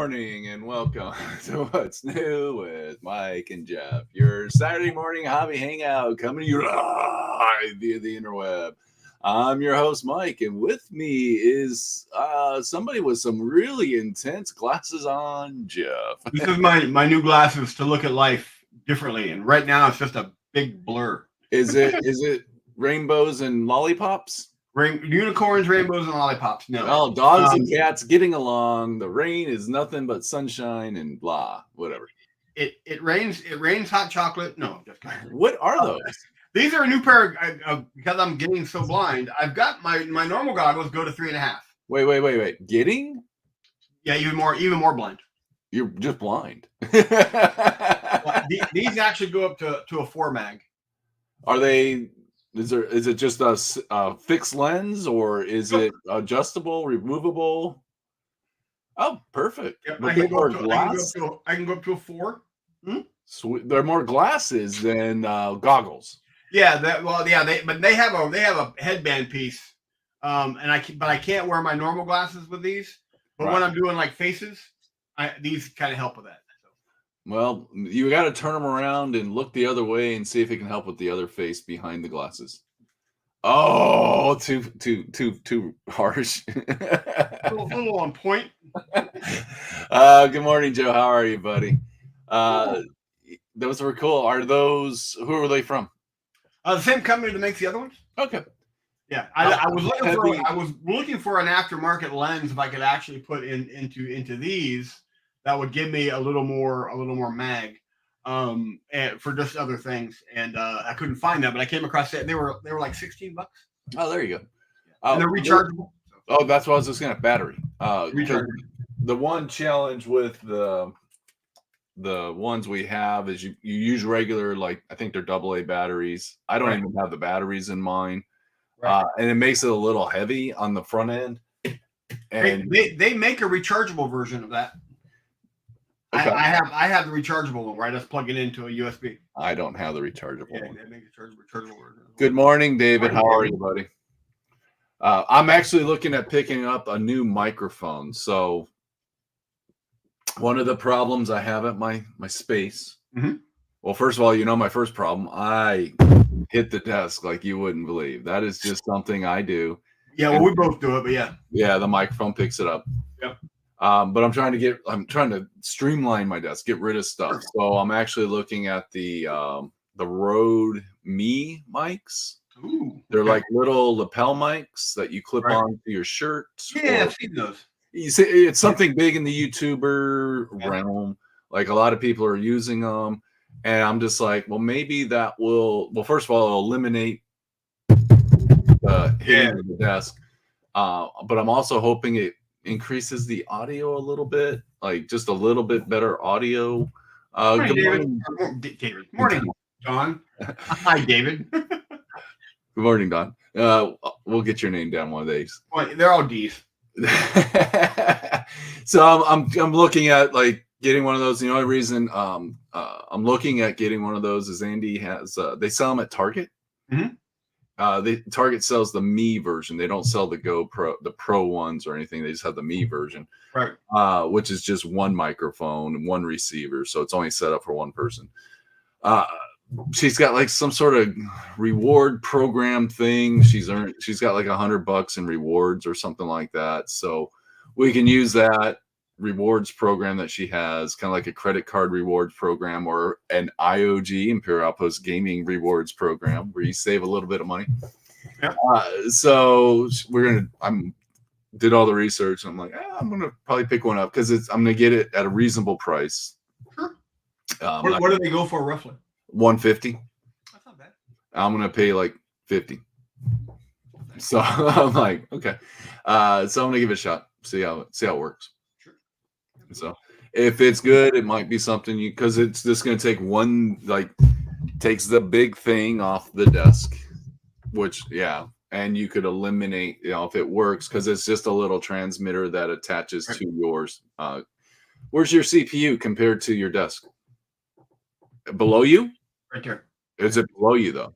morning and welcome to What's New with Mike and Jeff, your Saturday morning hobby hangout coming to you live via the interweb. I'm your host, Mike, and with me is somebody with some really intense glasses on, Jeff. This is my new glasses to look at life differently, and right now it's just a big blur. Is it rainbows and lollipops? Unicorns, rainbows, and lollipops. No. Well, dogs and cats getting along. The rain is nothing but sunshine and blah, whatever. It rains hot chocolate. No, just kidding. What are those? These are a new pair of because I'm getting so blind. I've got my normal goggles go to 3.5. Wait. Getting? Yeah, even more blind. You're just blind. Well, these actually go up to a 4 mag. Are they? Is it just a fixed lens, or is it adjustable, removable? Oh, perfect. Yep, I can go up to a 4. Sweet. They're more glasses than goggles. Yeah, they have a headband piece, and I can't wear my normal glasses with these. But Right. when I'm doing like faces, these kind of help with that. So. Well, you got to turn them around and look the other way and see if it can help with the other face behind the glasses. Oh, too harsh. A little on point. Good morning, Joe. How are you, buddy? Those were cool. Who were they from? The same company that makes the other ones. Okay. Yeah, I was looking for an aftermarket lens if I could actually put into these that would give me a little more mag, and for just other things. And I couldn't find that, but I came across it. They were like $16. Oh, there you go. And they're rechargeable. Oh, that's what I was just gonna battery. Rechargeable. The one challenge with the ones we have is you use regular, like I think they're AA batteries. I don't even have the batteries in mine. Right. And it makes it a little heavy on the front end. And they make a rechargeable version of that. Okay. I have the rechargeable one, right? I just plug it into a USB. I don't have the rechargeable one. They make a rechargeable version. Good morning, David. How are you, buddy? I'm actually looking at picking up a new microphone. So one of the problems I have at my space. Mm-hmm. Well, first of all, my first problem, I hit the desk like you wouldn't believe. That is just something I do. Yeah, well, we both do it, but yeah. Yeah, the microphone picks it up. Yep. But I'm trying to streamline my desk, get rid of stuff. So I'm actually looking at the Rode Me mics. Ooh, they're like little lapel mics that you clip on to your shirt. Yeah, I've seen those. You see, it's something big in the YouTuber realm. Like a lot of people are using them. And I'm just like, well, maybe that will. Well, first of all, it'll eliminate the hitting of the desk. But I'm also hoping it increases the audio a little bit, like just a little bit better audio. Good morning, David. Morning, Don. Hi, David. Good morning, Don. We'll get your name down one of these. Well, they're all D's. So I'm looking at like getting one of those. The only reason I'm looking at getting one of those is Andy has they sell them at Target. Mm-hmm. Target sells the Me version. They don't sell the the Pro ones or anything. They just have the Me version, right? Which is just one microphone and one receiver, so it's only set up for one person. She's got like some sort of reward program thing. She's got like $100 in rewards or something like that. So we can use that rewards program that she has, kind of like a credit card rewards program or an IOG, Imperial Outpost Gaming rewards program, where you save a little bit of money. Yeah. So did all the research. And I'm like, I'm gonna probably pick one up because I'm gonna get it at a reasonable price. Sure. What do they go for roughly? $150. That's not bad. I'm gonna pay like $50. So I'm like, okay. So I'm gonna give it a shot. See how it works. Sure. So if it's good, it might be something because it's just gonna take takes the big thing off the desk, which and you could eliminate if it works because it's just a little transmitter that attaches to yours. Where's your CPU compared to your desk? Below you? Right there. Is it below you though?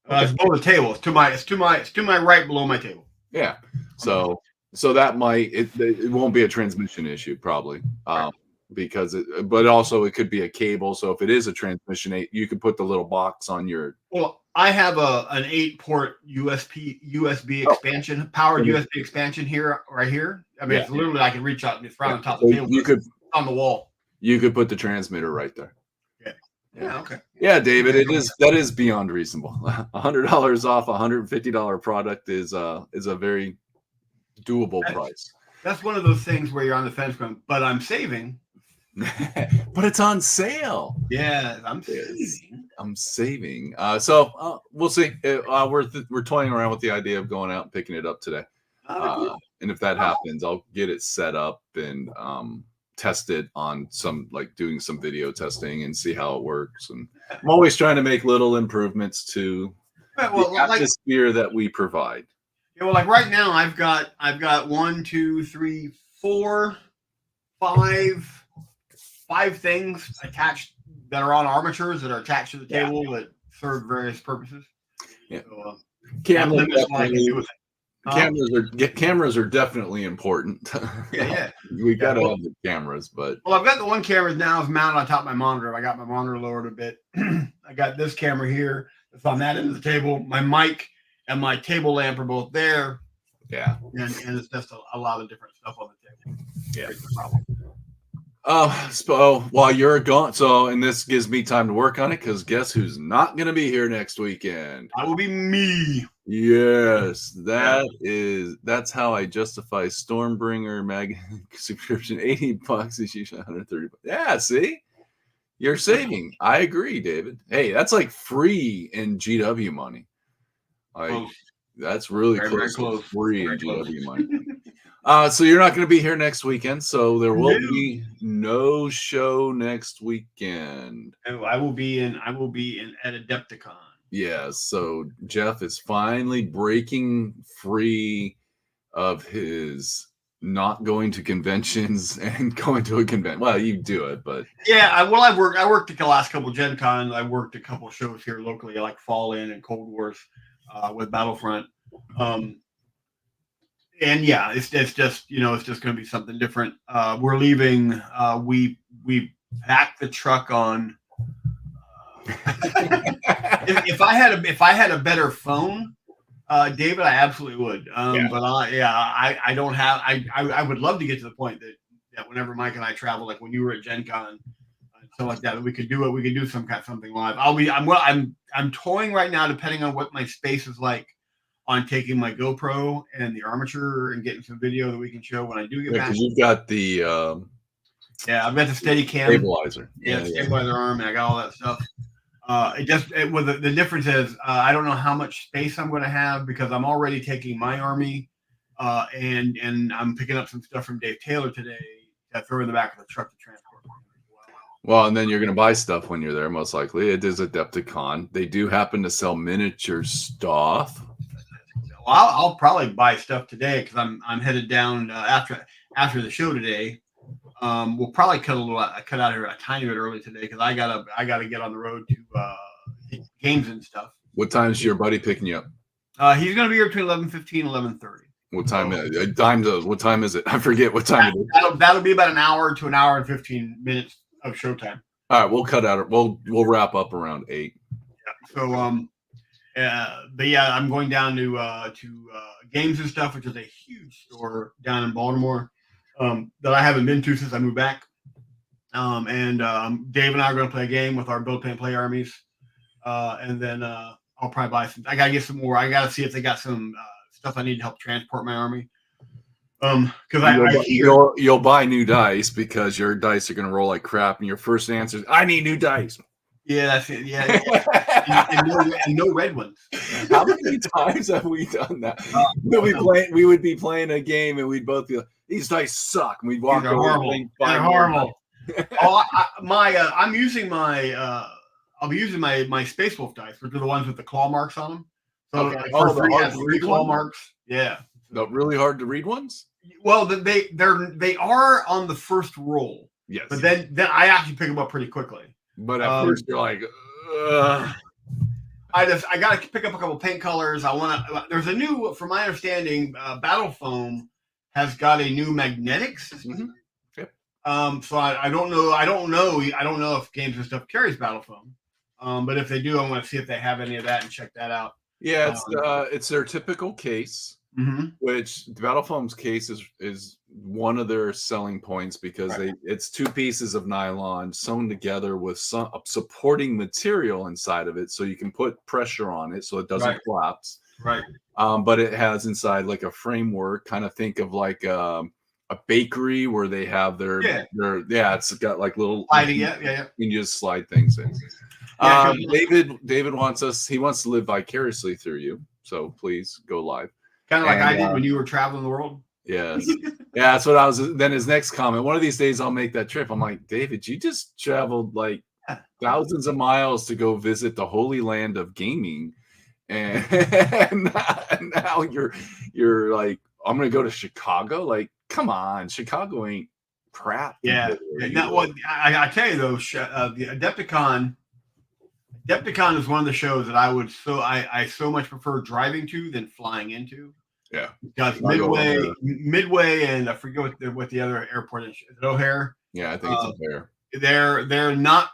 It's below the table. It's to my right below my table. Yeah. So So that it won't be a transmission issue probably. Because but also it could be a cable. So if it is a transmission, you could put the little box on your. Well, I have an 8-port USB expansion, powered USB expansion right here. I mean, it's literally I can reach out and it's right on top of the table. You could on the wall. You could put the transmitter right there. Yeah. Okay. Yeah, David, that is beyond reasonable. $100 off $150 product is a very doable price. That's one of those things where you're on the fence going, but I'm saving. But it's on sale. Yeah, I'm saving. So we'll see. We're toying around with the idea of going out and picking it up today. And if that happens, I'll get it set up and test it on doing some video testing and see how it works. And I'm always trying to make little improvements to the atmosphere that we provide. Yeah, well, like right now, I've got 1, 2, 3, 4, 5 things attached that are on armatures that are attached to the table that serve various purposes. Yeah. So, cameras are definitely important. Yeah. We gotta have the cameras, but I've got the one camera now is mounted on top of my monitor. I got my monitor lowered a bit. I got this camera here that's on that end of the table. My mic and my table lamp are both there. Yeah. And it's just a lot of different stuff on the table. Yeah. So while you're gone, and this gives me time to work on it because guess who's not going to be here next weekend? That will be me. Yes, that's how I justify Stormbringer magazine subscription. $80 is usually $130. Yeah, see, you're saving. I agree, David. Hey, that's like free in GW money. That's really close to free in GW money. So you're not going to be here next weekend, so there will be no show next weekend. I will be in at Adepticon. Yeah, so Jeff is finally breaking free of his not going to conventions and going to a convention. Well, you do it, but I worked the last couple of Gen Cons. I worked a couple of shows here locally, like Fall In and Cold Wars with Battlefront. And it's just it's just going to be something different. We're leaving. We packed the truck on. If I had a better phone, David, I absolutely would. But I don't have. I would love to get to the point that whenever Mike and I travel, like when you were at Gen Con and stuff like that, we could do it. We could do something live. I'm toying right now, depending on what my space is like, on taking my GoPro and the armature and getting some video that we can show when I do get back. Because you've got the I've got the Steadicam stabilizer. Stabilizer arm, and I got all that stuff. The difference is I don't know how much space I'm going to have because I'm already taking my army, and I'm picking up some stuff from Dave Taylor today to throw in the back of the truck to transport. Well, and then you're going to buy stuff when you're there, most likely. It is Adepticon. They do happen to sell miniature stuff. Well, I'll probably buy stuff today because I'm headed down after the show today. We'll probably cut out here a tiny bit early today because I gotta get on the road to games and stuff. What time's your buddy picking you up? He's gonna be here between 11:15 and 11:30. What time? What time is it? I forget what time it is. That'll be about an hour to an hour and 15 minutes of showtime. All right, we'll cut out. We'll wrap up around 8. Yeah. So I'm going down to Games and Stuff, which is a huge store down in Baltimore that I haven't been to since I moved back. Dave and I are going to play a game with our build, pay, play armies, and then I'll probably buy some. I got to get some more. I got to see if they got some stuff I need to help transport my army. Because you'll buy new dice because your dice are going to roll like crap, and your first answer is, "I need new dice." Yeah, that's it. Yeah. and no red ones. How many times have we done that? We would be playing a game and we'd both be like, "These dice suck." And we'd walk over. They're horrible. I'm using I'll be using my Space Wolf dice, which are the ones with the claw marks on them. So the 3 claw marks. Yeah. The really hard to read ones? Well, they are on the first roll. Yes. But then I actually pick them up pretty quickly. But at first you're like, I got to pick up a couple paint colors. There's a new, from my understanding, Battle Foam has got a new magnetic system. Yep. So I don't know if Games and Stuff carries Battle Foam. But if they do, I want to see if they have any of that and check that out. Yeah, it's their typical case, which Battle Foam's case is one of their selling points because it's two pieces of nylon sewn together with some supporting material inside of it, so you can put pressure on it so it doesn't collapse. Right. But it has inside like a framework. Kind of think of like a bakery where they have their it's got like little you can just slide things in. David wants to live vicariously through you, so please go live. Kind of like I did when you were traveling the world. Yes. Yeah, that's what I was. Then his next comment, one of these days I'll make that trip. I'm like, David, you just traveled like thousands of miles to go visit the holy land of gaming. And now you're like, I'm going to go to Chicago. Like, come on, Chicago ain't crap. Yeah. I tell you though, the Adepticon is one of the shows that I so much prefer driving to than flying into. Yeah, because Midway, and I forget what the other airport is. Is it O'Hare? Yeah, I think it's O'Hare. They're not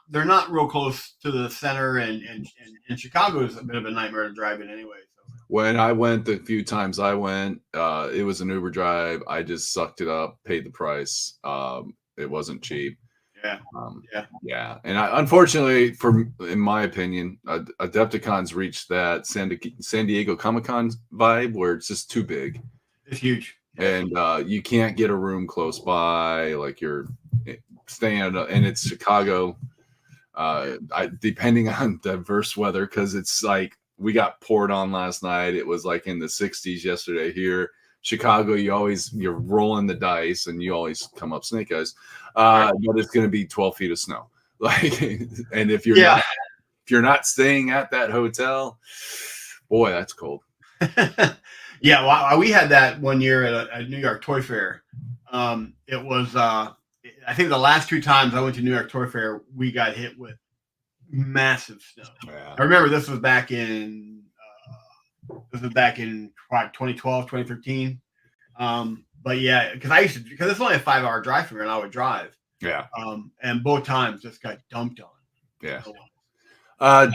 real close to the center, and Chicago is a bit of a nightmare to drive in anyway. So. When I went the few times I went, it was an Uber drive. I just sucked it up, paid the price. It wasn't cheap. Yeah. And unfortunately, in my opinion, Adepticon's reached that San Diego Comic-Con vibe where it's just too big. It's huge. And you can't get a room close by. Like you're staying and it's Chicago. Depending on diverse weather, because it's like we got poured on last night. It was like in the 60s yesterday here. Chicago, you're rolling the dice and you always come up snake eyes. But it's going to be 12 feet of snow. Like, and if you're not staying at that hotel, boy, that's cold. Yeah, well, we had that one year at a New York Toy Fair. It was, I think the last two times I went to New York Toy Fair, we got hit with massive snow. Yeah. I remember this was back in 2012, 2013. But yeah, because it's only a 5-hour drive from here, and I would drive. Yeah. And both times just got dumped on. Yeah.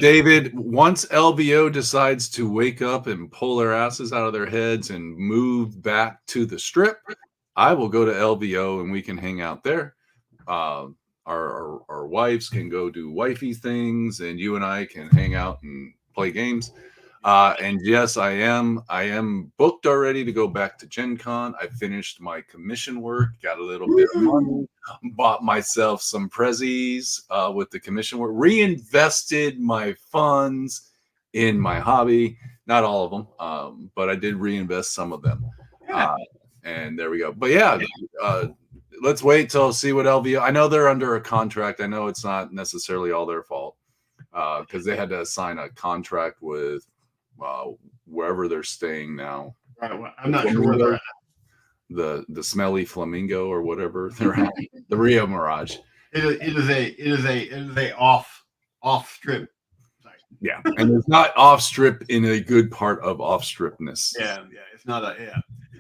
David, once LVO decides to wake up and pull their asses out of their heads and move back to the strip, I will go to LVO and we can hang out there. Our wives can go do wifey things, and you and I can hang out and play games. And yes, I am booked already to go back to Gen Con. I finished my commission work, got a little bit of money, bought myself some prezzies with the commission work, reinvested my funds in my hobby. Not all of them, but I did reinvest some of them. And there we go. But yeah, let's wait till see what LVO. I know they're under a contract. I know it's not necessarily all their fault because they had to sign a contract with wherever they're staying now. Right. Well, I'm not sure where they're at. The smelly flamingo or whatever they're at. The Rio Mirage. It is a off strip site. Yeah, and it's not off strip in a good part of off stripness. Yeah, it's not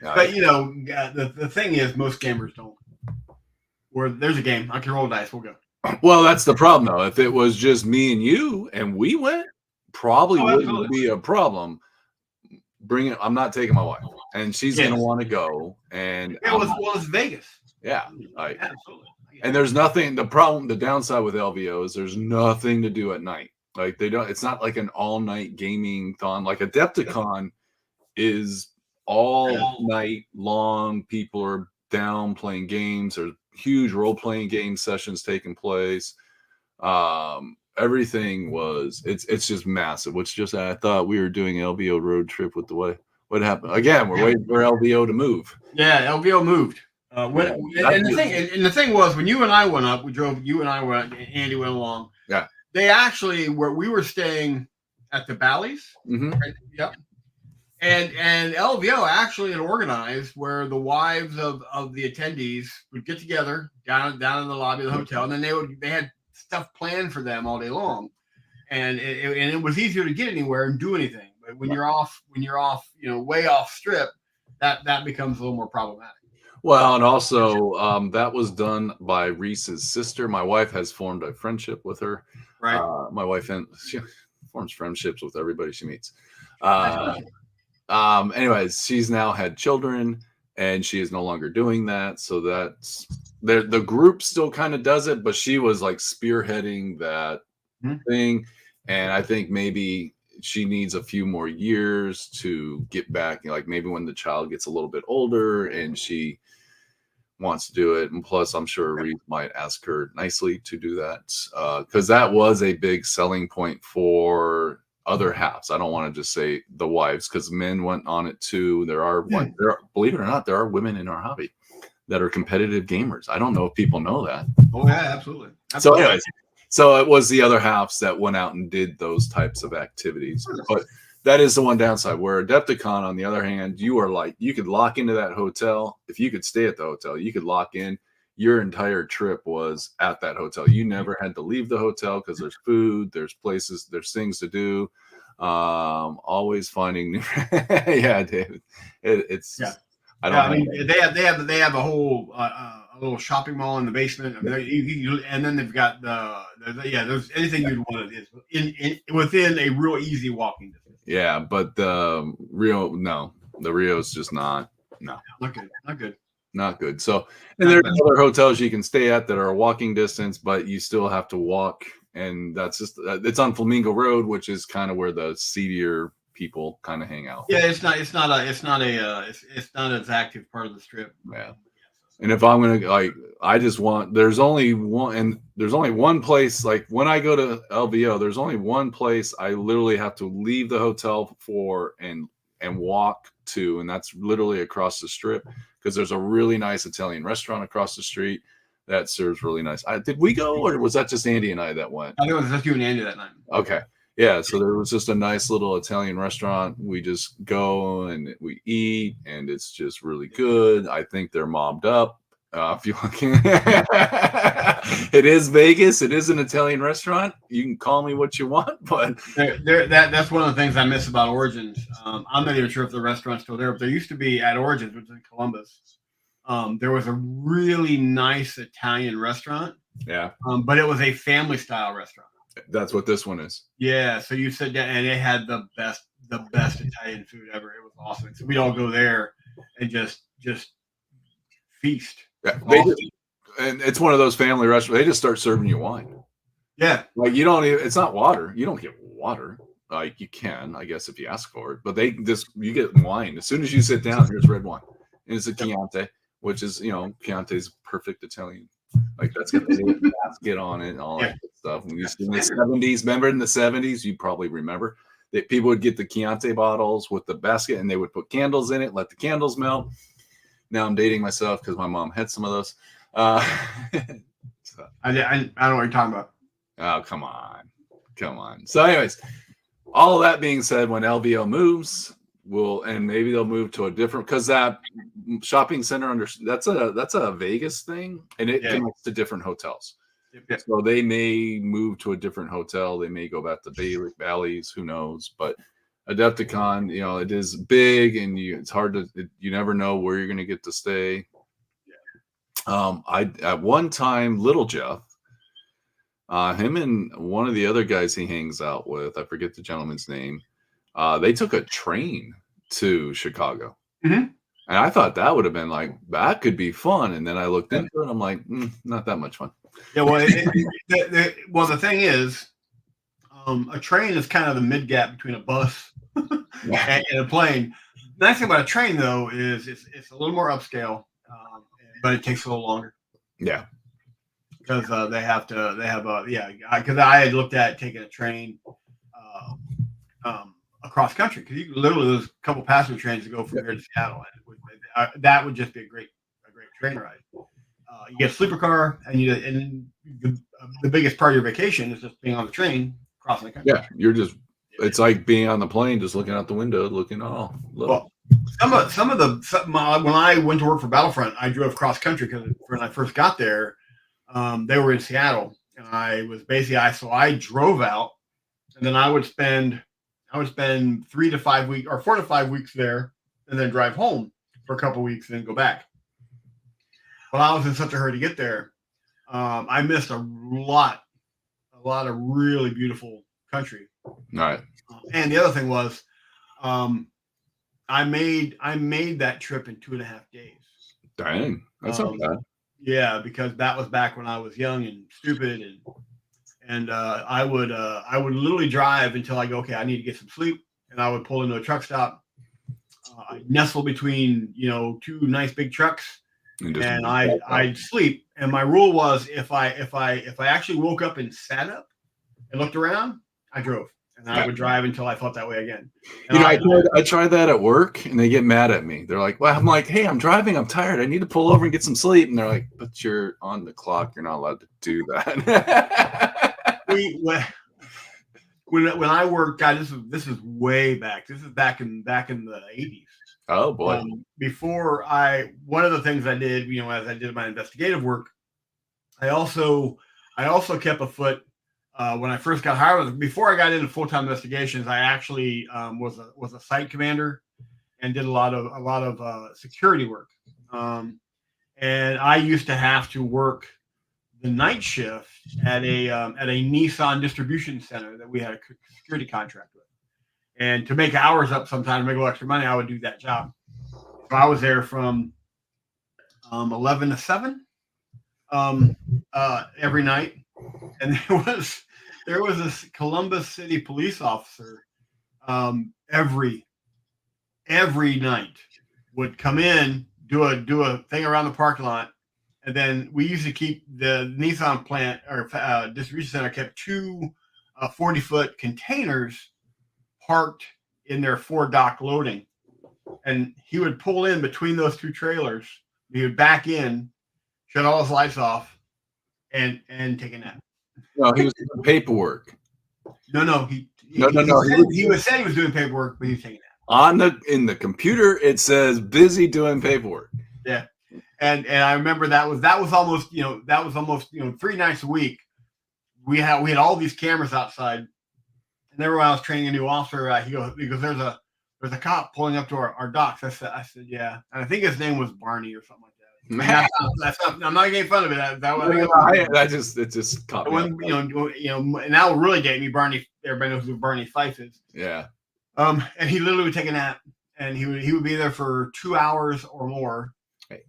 But the thing is, most gamers don't. Where there's a game, I can roll dice. We'll go. Well, that's the problem though. If it was just me and you and we went, probably wouldn't be a problem. Bring it. I'm not taking my wife, and she's gonna want to go. And it's Vegas. Yeah, absolutely. And there's nothing. The downside with LVO is there's nothing to do at night. Like they don't. It's not like an all night gaming thon. Like Adepticon is all night long. People are down playing games. There's huge role playing game sessions taking place. Everything it's just massive. I thought we were doing LVO road trip with the way. What happened? Again, we're waiting for LVO to move. Yeah, LVO moved. The thing was, when you and I went up, Andy went along. Yeah. They actually we were staying at the Bally's. Mm-hmm. Right? Yep. And LVO actually had organized where the wives of the attendees would get together down in the lobby of the hotel, and then they had stuff planned for them all day long, and it was easier to get anywhere and do anything. But when you're off, way off strip, that becomes a little more problematic. Well, and also that was done by Reese's sister. My wife has formed a friendship with her. Right. My wife and she forms friendships with everybody she meets. Anyways, she's now had children, and she is no longer doing that. So that's the group still kind of does it, but she was like spearheading that thing, and I think maybe she needs a few more years to get back. Like maybe when the child gets a little bit older and she wants to do it, and plus I'm sure Reed might ask her nicely to do that, because that was a big selling point for other halves. I don't want to just say the wives, because men went on it too. There are believe it or not, there are women in our hobby that are competitive gamers. I don't know if people know that. Oh yeah, absolutely. So anyways, so it was the other halves that went out and did those types of activities. But that is the one downside, where Adepticon, on the other hand, you are like, you could lock into that hotel. If you could stay at the hotel, you could lock in. Your entire trip was at that hotel. You never had to leave the hotel, because there's food, there's places, there's things to do. Always finding new. Yeah, David. It's I mean, they have a whole a little shopping mall in the basement. I mean, and then they've got there's anything you'd want is within a real easy walking distance. Yeah, but the Rio's just not good. So, and there's other hotels you can stay at that are a walking distance, but you still have to walk, and that's just it's on Flamingo Road, which is kind of where the seedier people kind of hang out. Yeah, it's not as active part of the strip. Yeah. And if I'm gonna there's only one place. Like when I go to LVO, there's only one place I literally have to leave the hotel for and walk to, and that's literally across the strip, because there's a really nice Italian restaurant across the street that serves really nice. Did we go, or was that just Andy and I that went? I think it was just you and Andy that night. Okay. Yeah, so there was just a nice little Italian restaurant. We just go and we eat, and it's just really good. I think they're mobbed up. If you it is Vegas. It is an Italian restaurant. You can call me what you want, but that's one of the things I miss about Origins. I'm not even sure if the restaurant's still there, but there used to be at Origins, which is in Columbus. There was a really nice Italian restaurant. Yeah. But it was a family style restaurant. That's what this one is. Yeah, so you sit down, and it had the best Italian food ever. It was awesome. So we'd all go there and just feast. Yeah, and it's one of those family restaurants. They just start serving you wine. Yeah, like you don't even. It's not water. You don't get water. Like you can, I guess, if you ask for it. But you get wine as soon as you sit down. Here's red wine, and it's a Chianti, which is Chianti's perfect Italian. Like that's got the basket on it and all that good stuff. When you in the 70s, remember in the 70s, you probably remember that people would get the Chianti bottles with the basket, and they would put candles in it, let the candles melt. Now I'm dating myself because my mom had some of those. So. I don't know what you're talking about. Oh, come on. So anyways, all of that being said, when LVO moves, and maybe they'll move to a different, because that shopping center that's a Vegas thing, and it connects to different hotels. Yep. So they may move to a different hotel. They may go back to Bally's, who knows? But Adepticon, it is big, and it's hard you never know where you're going to get to stay. I at one time, Little Jeff, him and one of the other guys he hangs out with, I forget the gentleman's name. They took a train to Chicago. Mm-hmm. And I thought that would have been that could be fun. And then I looked into it, and I'm like, not that much fun. Yeah, well, the thing is, a train is kind of the mid gap between a bus and a plane. The nice thing about a train, though, is it's a little more upscale, but it takes a little longer. Yeah. Because because I had looked at taking a train across country, because you literally, there's a couple passenger trains to go from here to Seattle, and that would just be a great train ride. You get a sleeper car, and the biggest part of your vacation is just being on the train crossing the country. Yeah, it's like being on the plane, just looking out the window, looking all. Well, when I went to work for Battlefront, I drove cross country, because when I first got there, they were in Seattle, and I drove out, and then I would spend 3 to 5 weeks or 4 to 5 weeks there, and then drive home for a couple of weeks, and then go back. but I was in such a hurry to get there. I missed a lot of really beautiful country. All right. And the other thing was, I made that trip in 2.5 days. Dang, that's not bad. Yeah, because that was back when I was young and stupid, and I would literally drive until I go, okay, I need to get some sleep, and I would pull into a truck stop. I'd nestle between two nice big trucks, and I'd sleep. And my rule was if I actually woke up and sat up and looked around, I drove. And I would drive until I felt that way again. And I tried that at work, and they get mad at me. They're like, "Well," I'm like, "Hey, I'm driving. I'm tired. I need to pull over and get some sleep." And they're like, "But you're on the clock. You're not allowed to do that." When I worked, God, this is way back. This is back in the 80s. Oh boy! One of the things I did, as I did my investigative work, I also kept a foot. When I first got hired, before I got into full-time investigations, I actually was a site commander and did a lot of security work. And I used to have to work the night shift at a Nissan distribution center that we had a security contract with. And to make hours up sometimes, make a little extra money, I would do that job. So I was there from 11 to 7 every night. And there was this Columbus City police officer every night would come in, do a thing around the parking lot, and then we used to keep the Nissan plant or distribution center kept two 40-foot containers parked in their Ford dock loading, and he would pull in between those two trailers. He would back in, shut all his lights off, and take a nap. No, he was doing paperwork. No. He said he was doing paperwork, but he was taking that. In the computer, it says busy doing paperwork. Yeah, and I remember that was almost 3 nights a week. We had all these cameras outside, and then when I was training a new officer, he goes, there's a cop pulling up to our docks. I said, yeah, and I think his name was Barney or something like that. That's not. I'm not getting fun of it. It just caught me. And that will really date me. Barney. Everybody knows who Barney Fife is. Yeah. And he literally would take a nap, and he would be there for 2 hours or more.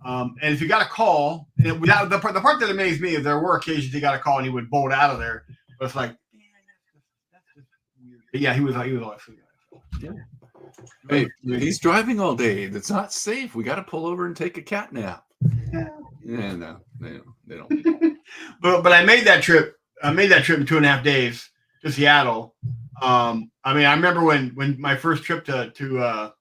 And if you got a call, the part that amazed me is there were occasions he got a call and he would bolt out of there. But it's like, that's just weird. But yeah, he was always yeah. Hey, he's driving all day. That's not safe. We got to pull over and take a cat nap. Yeah, no, they don't. But I made that trip. In 2.5 days to Seattle. I remember when my first trip to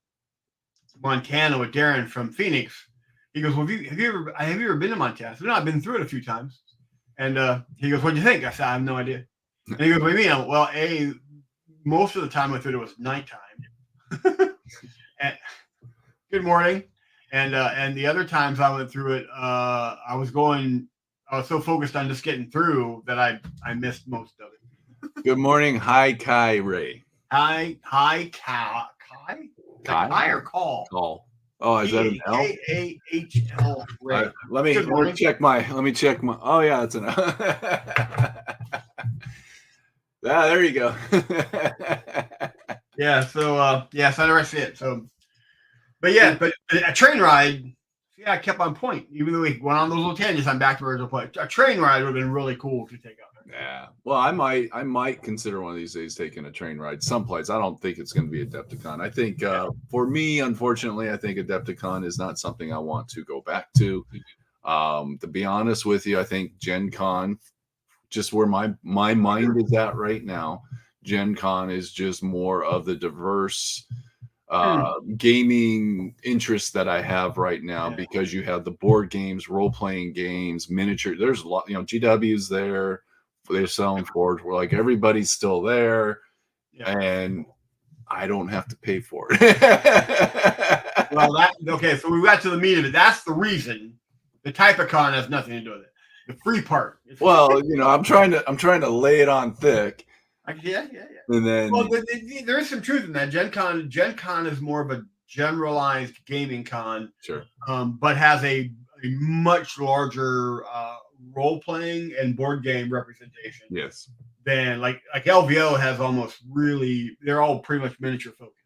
Montana with Darren from Phoenix. He goes, "Well, have you ever been to Montana?" I said, "No, I've been through it a few times." And he goes, "What'd you think?" I said, "I have no idea." And he goes, "What do you mean?" Well, most of the time I thought it was nighttime. And, good morning. And the other times I went through it, I was so focused on just getting through that I missed most of it. Good morning. Hi, Kai Ray. Hi, Kai. Kai or call? Call. Oh, is that an L? K-A-H-L Ray. Let me check my. Oh yeah, that's an L. There you go. Yeah. So so I never see it. So, but a train ride. Yeah, I kept on point. Even though we went on those little tangents, I'm back to original point. A train ride would have been really cool to take out there. Yeah. Well, I might consider one of these days taking a train ride someplace. I don't think it's going to be Adepticon. I think for me, unfortunately, I think Adepticon is not something I want to go back to. To be honest with you, I think Gen Con, just where my mind is at right now, Gen Con is just more of the diverse gaming interests that I have right now, because you have the board games, role-playing games, miniature. There's a lot, GW's there. They're selling Forge. We're like, everybody's still there, and I don't have to pay for it. Well, so we got to the meat of it. That's the reason. The type of con has nothing to do with it. The free part. Well, I'm trying to lay it on thick. Yeah. And then, well, there is some truth in that. Gen Con is more of a generalized gaming con, sure, but has a much larger role playing and board game representation. Yes. Than like LVO has almost really, they're all pretty much miniature focused.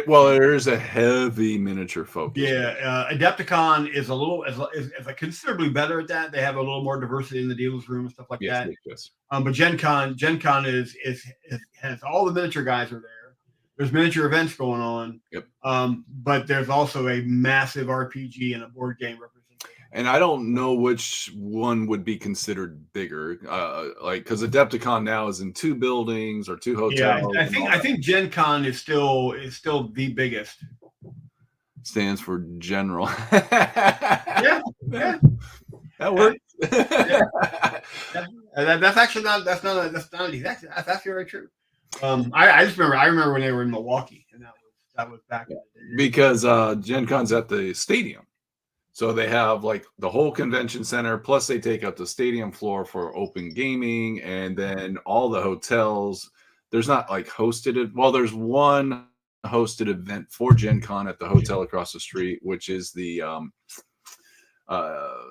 Well, there is a heavy miniature focus. Yeah, Adepticon is a little is considerably better at that. They have a little more diversity in the dealer's room and stuff like that. Yes. But Gen Con has all the miniature guys are there. There's miniature events going on. Yep. But there's also a massive RPG and a board game representation. And I don't know which one would be considered bigger, like because Adepticon now is in 2 buildings or 2 hotels. Yeah, I think Gen Con is still the biggest. Stands for general. yeah. That works. That's actually not exactly that's very true. I just remember when they were in Milwaukee, and that was back in the day. Because Gen Con's at the stadium. So they have like the whole convention center, plus they take up the stadium floor for open gaming, and then all the hotels. There's not like hosted. Well, there's one hosted event for Gen Con at the hotel across the street, which is the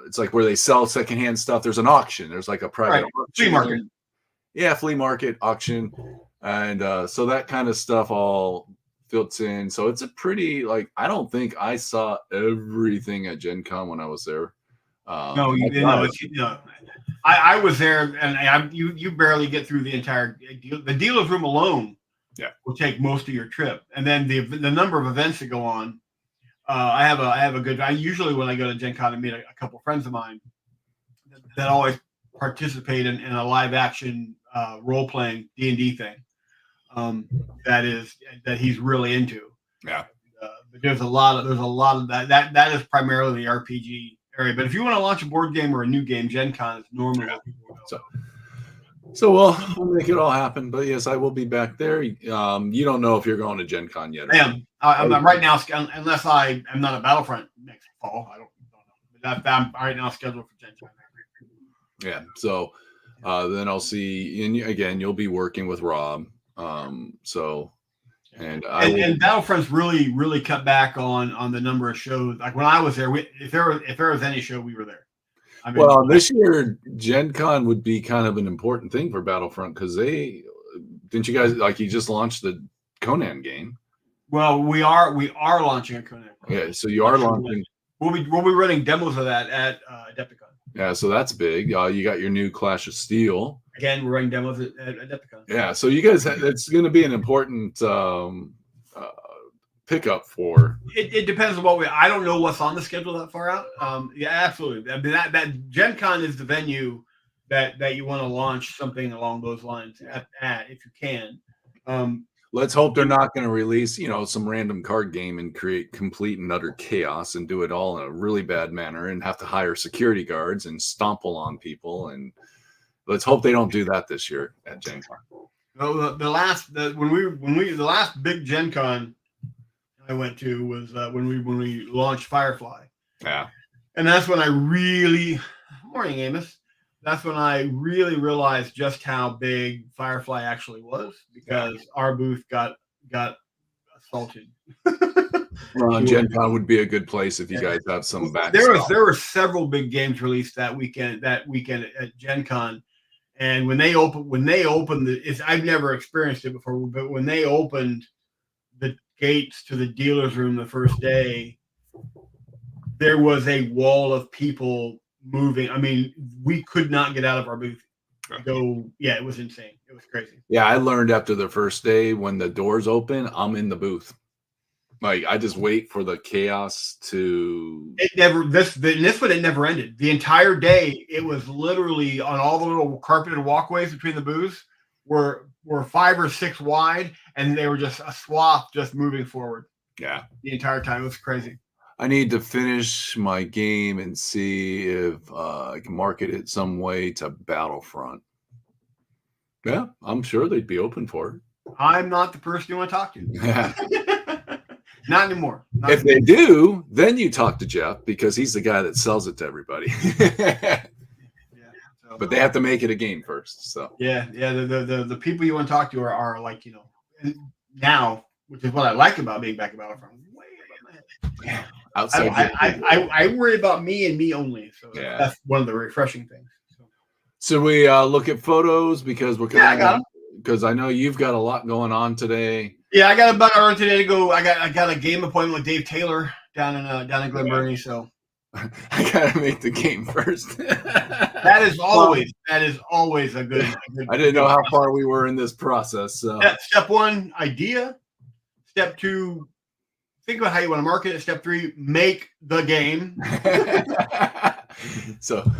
it's like where they sell secondhand stuff. There's an auction. There's like a private flea market. Yeah, flea market auction, and so that kind of stuff all fits in. So it's a pretty, like, I don't think I saw everything at Gen Con when I was there. No, I was there, and you barely get through the entire deal. The dealer's room alone will take most of your trip, and then the number of events that go on. I have a good. I usually, when I go to Gen Con, I meet a couple friends of mine that always participate in a live action role playing D&D thing. That he's really into. Yeah. But there's a lot of that is primarily the RPG area. But if you want to launch a board game or a new game, Gen Con is normally what people go. So we'll make it all happen. But yes, I will be back there. You don't know if you're going to Gen Con yet. I am. I'm right now, unless I am not at Battlefront next fall. I don't know. But I'm right now scheduled for Gen Con. Yeah. So then I'll see. And again, you'll be working with Rob. And Battlefront's really cut back on the number of shows. Like when I was there, if there was any show, we were there. I mean, this year Gen Con would be kind of an important thing for Battlefront because didn't you guys, like, you just launched the Conan game? Well, we are launching a Conan. Yeah, so you are launching. We'll be running demos of that at Adepticon. Yeah, so that's big. You got your new Clash of Steel. Again, we're running demos at Adepticon. Yeah, so you guys, it's going to be an important pickup for. It depends on what I don't know what's on the schedule that far out. Yeah, absolutely. I mean, that Gen Con is the venue that you want to launch something along those lines at if you can. Let's hope they're not going to release, some random card game and create complete and utter chaos and do it all in a really bad manner and have to hire security guards and stomple on people. And let's hope they don't do that this year at Gen Con. No, the last big Gen Con I went to was when we launched Firefly. Yeah, and that's when morning, Amos. That's when I really realized just how big Firefly actually was, because our booth got assaulted. Well, Gen Con would be a good place if you guys have some back. There were several big games released that weekend at Gen Con, and when they opened I've never experienced it before, but when they opened the gates to the dealer's room the first day, there was a wall of people moving. I mean, we could not get out of our booth. It was insane. It was crazy. Yeah, I learned after the first day, when the doors open, I'm in the booth. Like, I just wait for the chaos to. This one, it never ended. The entire day, it was literally on all the little carpeted walkways between the booths were 5 or 6 wide, and they were just a swath just moving forward. Yeah, the entire time. It was crazy. I need to finish my game and see if I can market it some way to Battlefront. Yeah, I'm sure they'd be open for it. I'm not the person you want to talk to. Not anymore. If they do, then you talk to Jeff, because he's the guy that sells it to everybody. But they have to make it a game first. So the people you want to talk to are like, now, which is what I like about being back at Battlefront. Way above my head. outside. I worry about me and me only. So yeah, that's one of the refreshing things. So we look at photos because we're I got them. Because I know you've got a lot going on today. Yeah, I got a bucket run today to go. I got a game appointment with Dave Taylor down in Glen Burnie. So I gotta make the game first. that is always a good. I didn't know how far we were in this process. So step 1, idea. Step 2, think about how you want to market it. Step 3, make the game. So,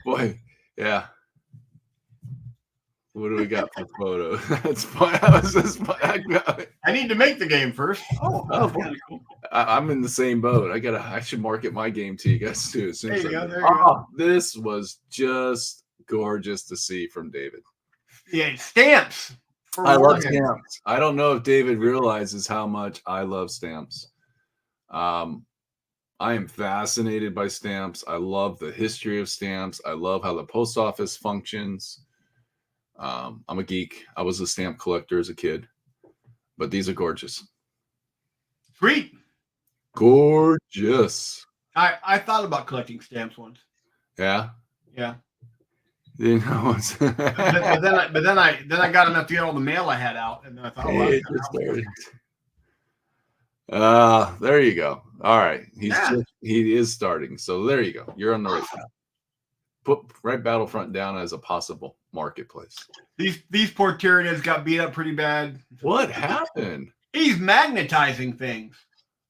boy, yeah. What do we got for photos? That's fun. I need to make the game first. Oh boy. Cool. I'm in the same boat. I should market my game to you guys too. As soon as there you go. This was just gorgeous to see from David. Yeah, stamps. I love stamps. I don't know if David realizes how much I love stamps. I am fascinated by stamps. I love the history of stamps. I love how the post office functions. I'm a geek. I was a stamp collector as a kid, but these are gorgeous. Sweet. Gorgeous. I thought about collecting stamps once. Yeah. Yeah. You know, but then I got enough to get all the mail I had out, and then I thought, there you go. All right, he is starting. So there you go. You're on the right path. Put right Battlefront down as a possible marketplace. These poor Tyranids got beat up pretty bad. What happened? He's magnetizing things.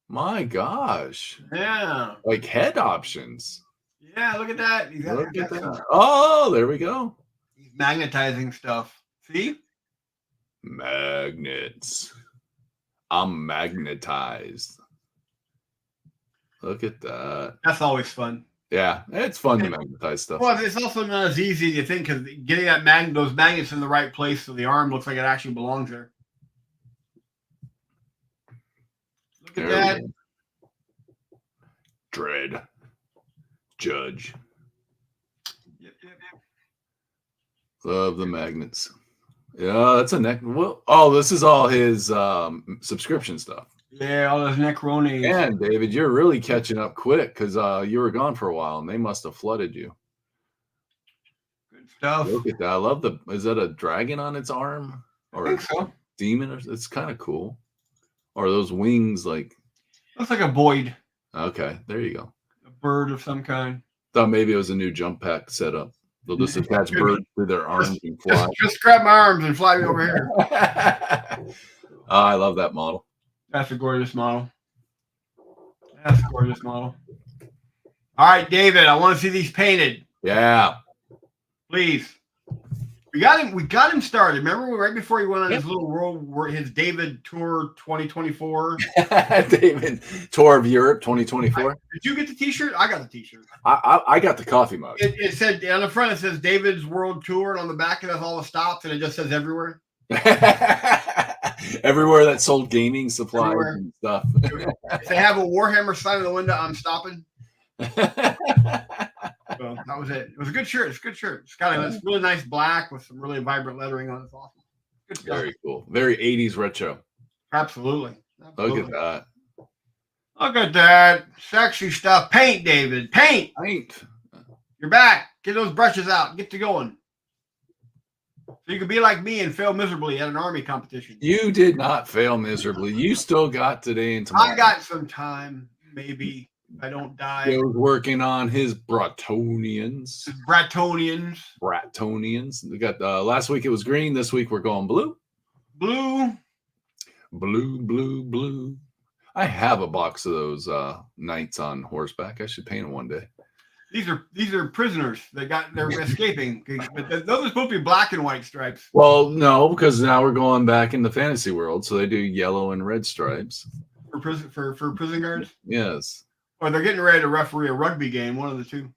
My gosh. Yeah. Like head options. Yeah, look at that. Look at that. Oh, there we go. He's magnetizing stuff. See? Magnets. I'm magnetized. Look at that. That's always fun. Yeah, it's fun to magnetize stuff. Well, it's also not as easy as you think because getting those magnets in the right place so the arm looks like it actually belongs there. Look at that. Dread. Judge. Yep. Love the magnets. Yeah, that's a neck. Well, this is all his subscription stuff. Yeah, all those Necronis. And David, you're really catching up quick because you were gone for a while and they must have flooded you. Good stuff. Look at that. I love is that a dragon on its arm? Or I think so. Demon? It's kind of cool. Or those wings like. Looks like a Boyd. Okay, there you go. A bird of some kind. Thought maybe it was a new jump pack setup. They'll just attach birds to their arms and fly. Just grab my arms and fly me over here. I love that model. That's a gorgeous model. All right, David, I want to see these painted. Yeah. Please. We got him started. Remember right before he went on his little his David Tour 2024? David Tour of Europe 2024. Did you get the t-shirt? I got the t-shirt. I got the coffee mug. It said on the front, it says David's World Tour, and on the back it has all the stops, and it just says everywhere. Everywhere that sold gaming supplies and stuff. If they have a Warhammer sign in the window, I'm stopping. So that was it. It was a good shirt. It's a good shirt. It's got a really nice black with some really vibrant lettering on it. It's awesome. Good stuff. Very cool. Very 80s retro. Absolutely. Look at that. Look at that. Sexy stuff. Paint, David. Paint. You're back. Get those brushes out. Get to going. So you could be like me and fail miserably at an army competition. You did not fail miserably. You still got today and tomorrow. I got some time, maybe. I don't die. He was working on his Bratonians. We got last week it was green. This week we're going blue. Blue. I have a box of those knights on horseback. I should paint them one day. These are prisoners. They're escaping. But those are supposed to be black and white stripes. Well, no, because now we're going back in the fantasy world, so they do yellow and red stripes for prison guards. Yes. Or they're getting ready to referee a rugby game. One of the two.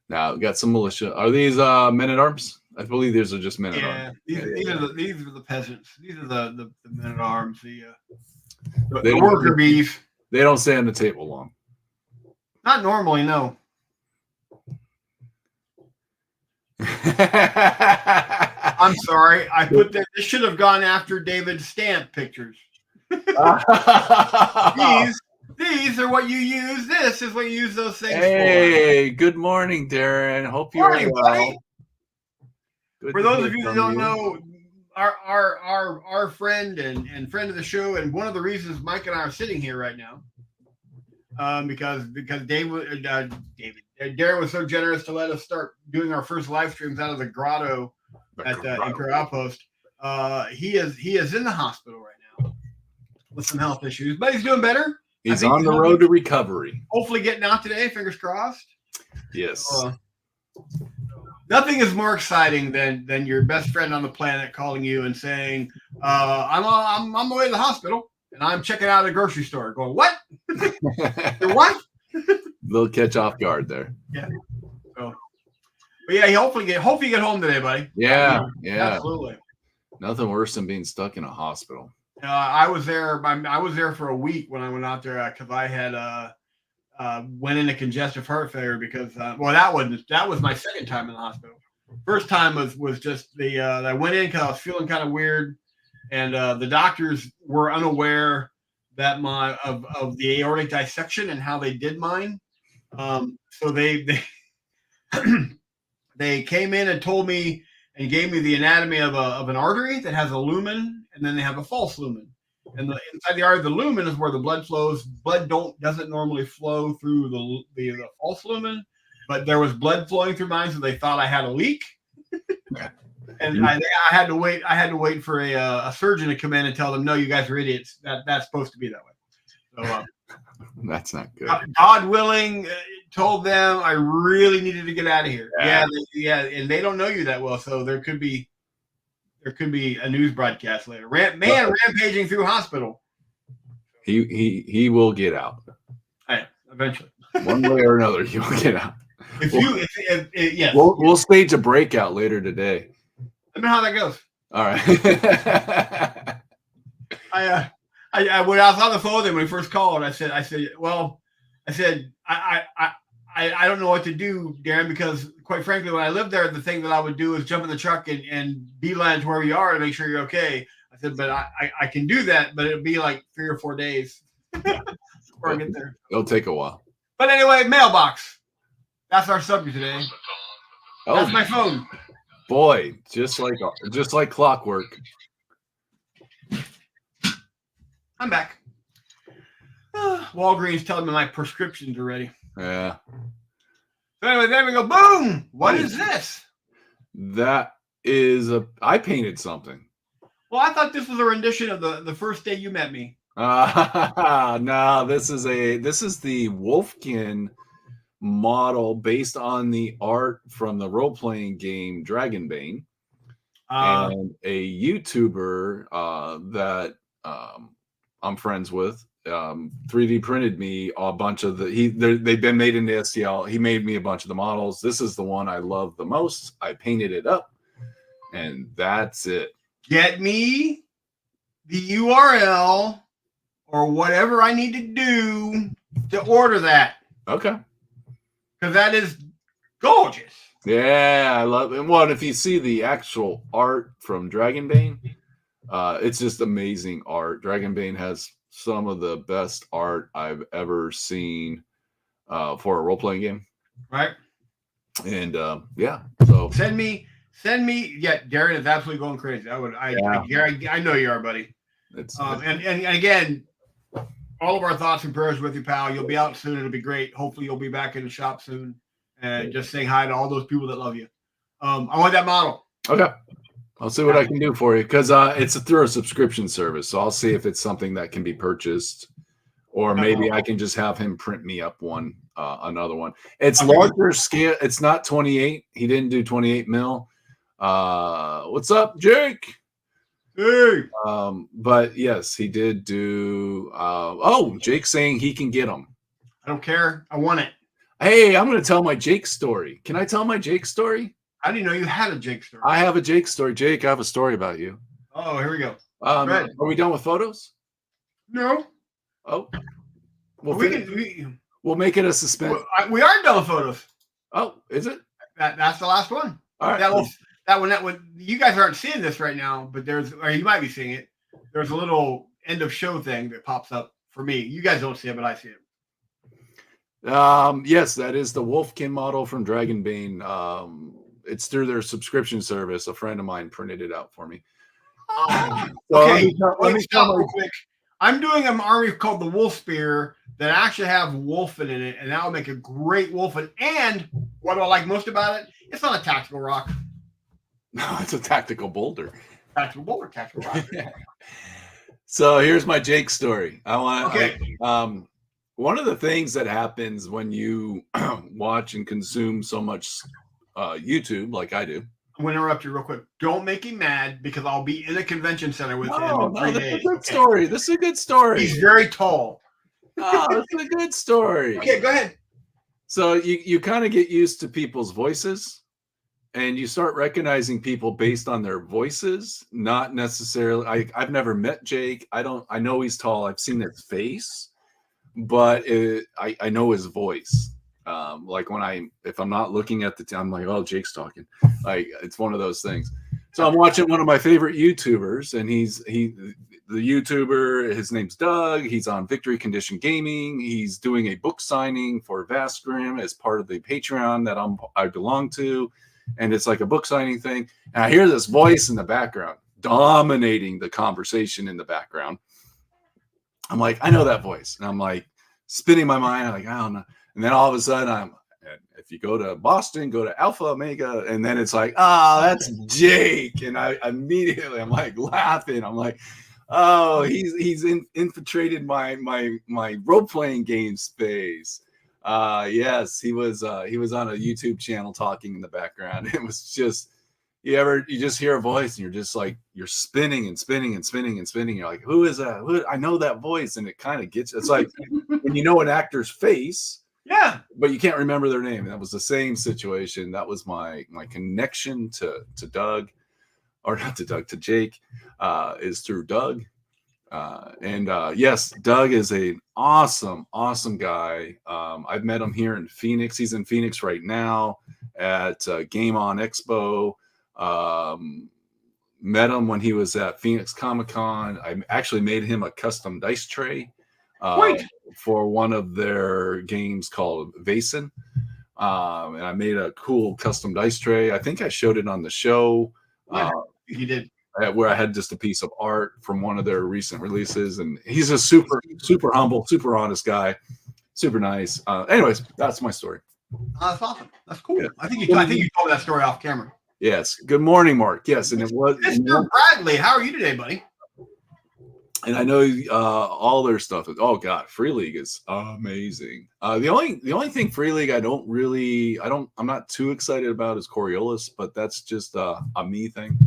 Now we got some militia. Are these men at arms? I believe these are just men at arms. These are the peasants. These are the men at arms. The worker bees. They don't stay on the table long. Not normally, no. I'm sorry. I put that. This should have gone after David's stamp pictures. These are what you use. This is what you use those things for. Hey, good morning, Darren. Hope you're Morning, well. buddy. Good For to those hear of you that from don't you. know, our friend and friend of the show, and one of the reasons Mike and I are sitting here right now, because Darren was so generous to let us start doing our first live streams out of the grotto at Imperial Outpost. He is in the hospital right now with some health issues, but he's doing better. He's on the road to recovery. Hopefully getting out today, fingers crossed. Yes. Nothing is more exciting than your best friend on the planet calling you and saying, I'm on my way to the hospital and I'm checking out a grocery store. Going, what? You're what? They'll catch off guard there. Yeah. So, but yeah, hopefully get home today, buddy. Yeah. Absolutely. Nothing worse than being stuck in a hospital. I was there for a week when I went out there because I had went into congestive heart failure because that was my second time in the hospital. First time was just I went in because I was feeling kind of weird, and the doctors were unaware that of the aortic dissection and how they did mine. So they they came in and told me and gave me the anatomy of an artery that has a lumen, and then they have a false lumen. And inside the artery, the lumen is where the blood flows. Blood doesn't normally flow through the false lumen, but there was blood flowing through mine, so they thought I had a leak. And I had to wait. I had to wait for a surgeon to come in and tell them, "No, you guys are idiots. That's supposed to be that way." So that's not good. God willing, told them I really needed to get out of here. Yeah, and they don't know you that well, so there could be a news broadcast later. Rampaging through hospital. He will get out. Eventually. One way or another, he will get out. Yes. We'll stage a breakout later today. Let me know how that goes. All right. I when I was on the phone with him when he first called, I said, I don't know what to do, Darren, because quite frankly, when I lived there, the thing that I would do is jump in the truck and beeline to wherever you are to make sure you're okay. I said, but I can do that, but it'll be like 3 or 4 days before I get there. It'll take a while. But anyway, mailbox. That's our subject today. Oh, that's my phone. Boy, just like clockwork. I'm back. Walgreens telling me my prescriptions are ready. Yeah. So anyway, there we go. Boom! What is this? That is I painted something. Well, I thought this was a rendition of the first day you met me. No, this is the Wolfkin model based on the art from the role-playing game Dragonbane. And a YouTuber that I'm friends with 3D printed me a bunch of they've been made into STL. He made me a bunch of the models. This is the one I love the most. I painted it up, and that's it. Get me the URL or whatever I need to do to order that. Okay. Because that is gorgeous. Yeah, I love it. Well, if you see the actual art from Dragonbane, it's just amazing art. Dragonbane has some of the best art I've ever seen for a role-playing game. Right. And yeah, so send me. Yeah, Darren is absolutely going crazy. I know you are, buddy. And again, all of our thoughts and prayers with you, pal. You'll be out soon. It'll be great. Hopefully, you'll be back in the shop soon. And just saying hi to all those people that love you. I want that model. Okay. I'll see what I can do for you because it's through a subscription service. So I'll see if it's something that can be purchased, or maybe I can just have him print me up another one. It's larger scale. It's not 28. He didn't do 28 mil. What's up, Jake? Hey. But yes, he did do. Jake's saying he can get them. I don't care. I want it. Hey, I'm going to tell my Jake story. Can I tell my Jake story? I didn't know you had a Jake story. I have a Jake story. Jake, I have a story about you. Oh, here we go. Are we done with photos? No. Oh. We'll make it a suspense. We are done with photos. Oh, is it? That's the last one. All right. That one. You guys aren't seeing this right now, but or you might be seeing it. There's a little end of show thing that pops up for me. You guys don't see it, but I see it. Yes, that is the Wolfkin model from Dragonbane. It's through their subscription service. A friend of mine printed it out for me. So Okay, let me stop real quick. I'm doing an army called the Wolf Spear that actually have Wolfen in it, and that will make a great Wolfen. And what do I like most about it? It's not a tactical rock. No, it's a tactical boulder. Tactical boulder, tactical rock. So here's my Jake story. Okay. One of the things that happens when you watch and consume so much YouTube, like I do. I'm going to interrupt you real quick. Don't make him mad because I'll be in a convention center with him in 3 this days. is a good story. This is a good story. He's very tall. Oh, this is a good story. Okay, go ahead. So you kind of get used to people's voices, and you start recognizing people based on their voices, not necessarily. I've never met Jake. I know he's tall. I've seen his face, but I know his voice. Like if I'm not looking at the I'm like, oh, Jake's talking. Like, it's one of those things. So I'm watching one of my favorite YouTubers, and the YouTuber, his name's Doug. He's on Victory Condition Gaming. He's doing a book signing for Vastgrim as part of the Patreon that I belong to. And it's like a book signing thing. And I hear this voice in the background dominating the conversation in the background. I'm like, I know that voice. And I'm like spinning my mind. I'm like, I don't know. And then all of a sudden, if you go to Boston, go to Alpha Omega, and then it's like, that's Jake. And I immediately, I'm like laughing. I'm like, oh, he's infiltrated my role-playing game space. Yes, he was on a YouTube channel talking in the background. It was just, you just hear a voice and you're just like, you're spinning and spinning and spinning and spinning. You're like, who is that? I know that voice. And it kind of it's like when you know an actor's face, yeah, but you can't remember their name. That was the same situation. That was my connection to Doug, or not to Doug, to Jake, is through Doug. Yes, Doug is an awesome guy. I've met him here in Phoenix. He's in Phoenix right now at Game On Expo. Met him when he was at Phoenix Comic Con. I actually made him a custom dice tray for one of their games called Vason. And I made a cool custom dice tray. I think I showed it on the show. You did. Where I had just a piece of art from one of their recent releases, and he's a super humble, super honest guy, super nice. Anyways, that's my story. That's awesome. That's cool. Yeah. I think you told me that story off camera. Yes. Good morning, Mark. Yes, and it was Mr. Bradley. How are you today, buddy? And I know all their stuff. Oh God, Free League is amazing. The only thing Free League I'm not too excited about is Coriolis, but that's just a me thing.